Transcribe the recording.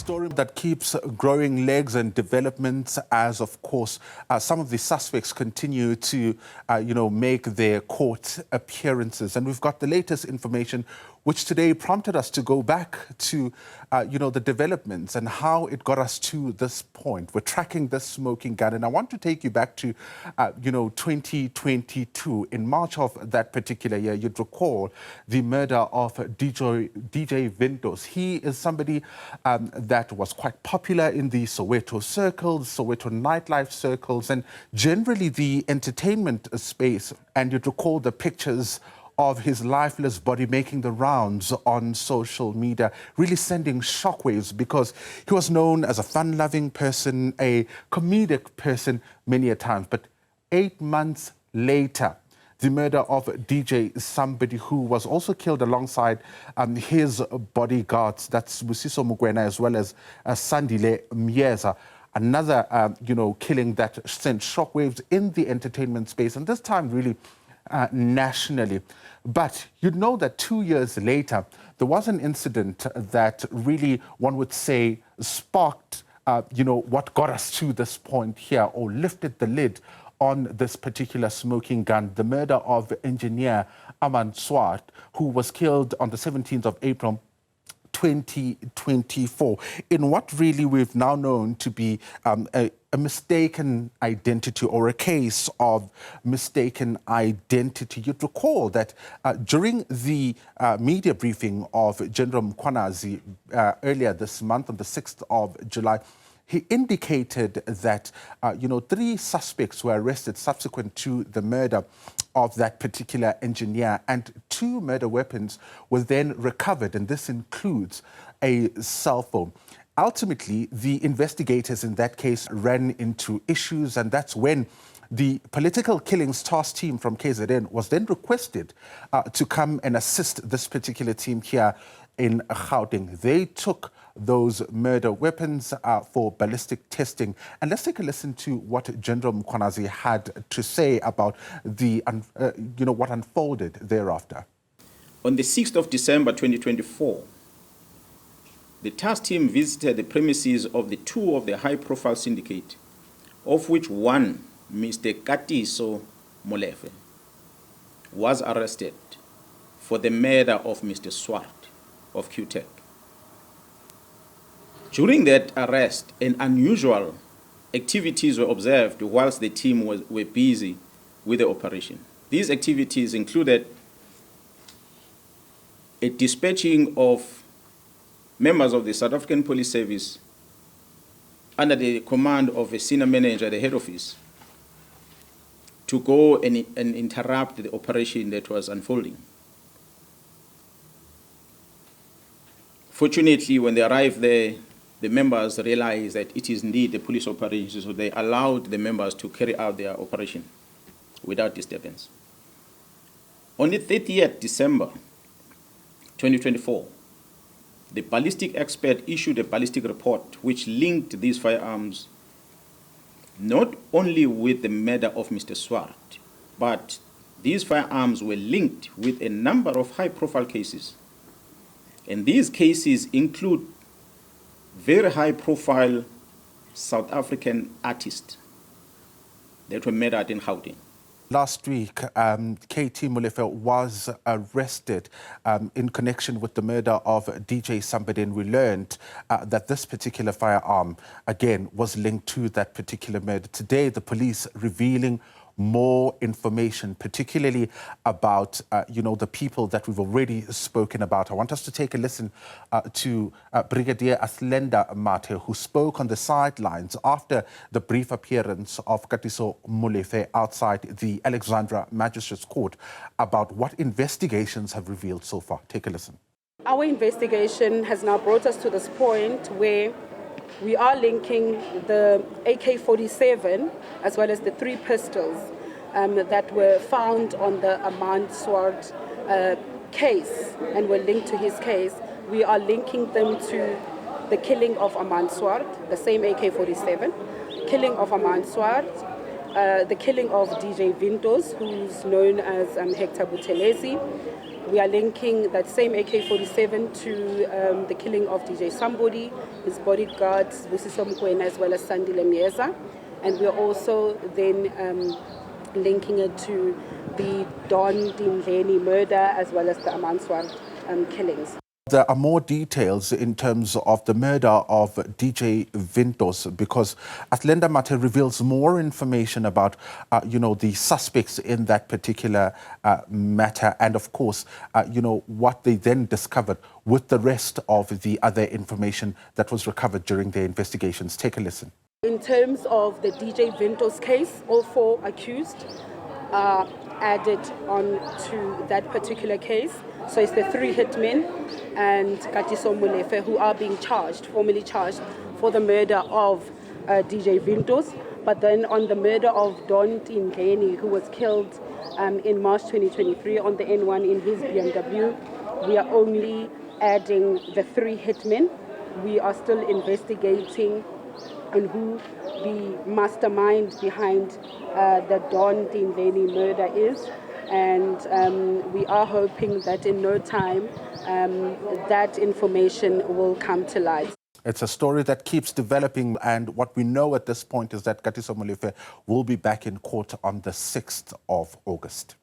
story that keeps growing legs and developments as, of course, some of the suspects continue to, make their court appearances. And we've got the latest information, which today prompted us to go back to, the developments and how it got us to this point. We're tracking this smoking gun. And I want to take you back to, 2022. In March of that particular year, you'd recall the murder of DJ Vintos. He is somebody that was quite popular in the Soweto circles, Soweto nightlife circles, and generally the entertainment space. And you'd recall the pictures of his lifeless body making the rounds on social media, really sending shockwaves because he was known as a fun-loving person, a comedic person many a times. But 8 months later, the murder of DJ Sumbody, who was also killed alongside his bodyguards, that's Busiso Mugwena, as well as Sandile Myeza. Another, killing that sent shockwaves in the entertainment space, and this time really nationally. But you'd know that 2 years later, there was an incident that really, one would say, sparked, what got us to this point here, or lifted the lid on this particular smoking gun, the murder of engineer Armand Swart, who was killed on the 17th of April, 2024, in what really we've now known to be a mistaken identity, or a case of mistaken identity. You'd recall that during the media briefing of General Mkhwanazi earlier this month, on the 6th of July, he indicated that, 3 suspects were arrested subsequent to the murder of that particular engineer, and 2 murder weapons were then recovered, and this includes a cell phone. Ultimately, the investigators in that case ran into issues, and that's when the political killings task team from KZN was then requested to come and assist this particular team here in Gauteng. They took those murder weapons for ballistic testing. And let's take a listen to what General Mkhwanazi had to say about the, what unfolded thereafter. On the 6th of December 2024, the task team visited the premises of the 2 of the high-profile syndicate, of which one, Mr. Katiso Molefe, was arrested for the murder of Mr. Swart of QTech. During that arrest, unusual activities were observed whilst the team were busy with the operation. These activities included a dispatching of members of the South African Police Service under the command of a senior manager at the head office to go and interrupt the operation that was unfolding. Fortunately, when they arrived there, the members realized that it is indeed a police operation, so they allowed the members to carry out their operation without disturbance. On the 30th December 2024, the ballistic expert issued a ballistic report which linked these firearms not only with the murder of Mr. Swart, but these firearms were linked with a number of high-profile cases. And these cases include very high-profile South African artists that were murdered in Gauteng. Last week, KT Molefe was arrested in connection with the murder of DJ Sumbody, and we learned that this particular firearm, again, was linked to that particular murder. Today, the police revealing more information, particularly about, the people that we've already spoken about. I want us to take a listen to Brigadier Linda Mnisi, who spoke on the sidelines after the brief appearance of Katiso Molefe outside the Alexandra Magistrates Court about what investigations have revealed so far. Take a listen. Our investigation has now brought us to this point where we are linking the AK-47 as well as the 3 pistols that were found on the Armand Swart case and were linked to his case. We are linking them to the killing of Armand Swart, the same AK-47, killing of Armand Swart, the killing of DJ Vintos, who's known as Hector Buthelezi, We are linking that same AK-47 to the killing of DJ Sumbody, his bodyguards, Busiso Mkwena, as well as Sandile Mnisi. And we are also then linking it to the Don Dingleni murder, as well as the Armand Swart killings. There are more details in terms of the murder of DJ Vintos, because as Linda Mnisi reveals more information about, the suspects in that particular matter, and of course, what they then discovered with the rest of the other information that was recovered during their investigations. Take a listen. In terms of the DJ Vintos case, all 4 accused are added on to that particular case. So it's the 3 hitmen and Katiso Molefe who are being charged, formally charged, for the murder of DJ Vintos. But then on the murder of Don Dingleni, who was killed in March 2023 on the N1 in his BMW, we are only adding the 3 hitmen. We are still investigating on who the mastermind behind the Don Dingleni murder is. And we are hoping that in no time that information will come to light. It's a story that keeps developing, and what we know at this point is that Katiso Molefe will be back in court on the 6th of August.